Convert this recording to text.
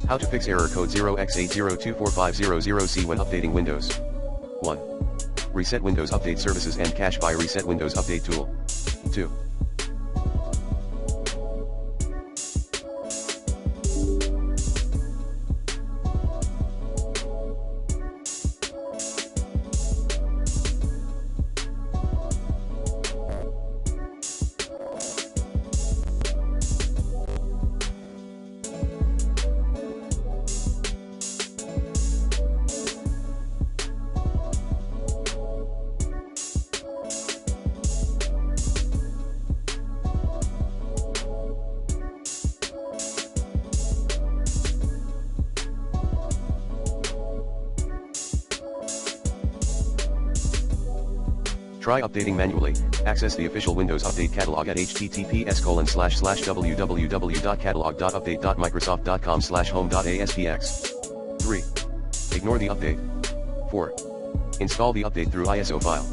How to fix error code 0x8024500c when updating Windows. 1. Reset Windows Update Services and Cache by Reset Windows Update Tool. 2. Try updating manually. Access the official Windows Update catalog at https://www.catalog.update.microsoft.com/home.aspx. 3. Ignore the update. 4. Install the update through ISO file.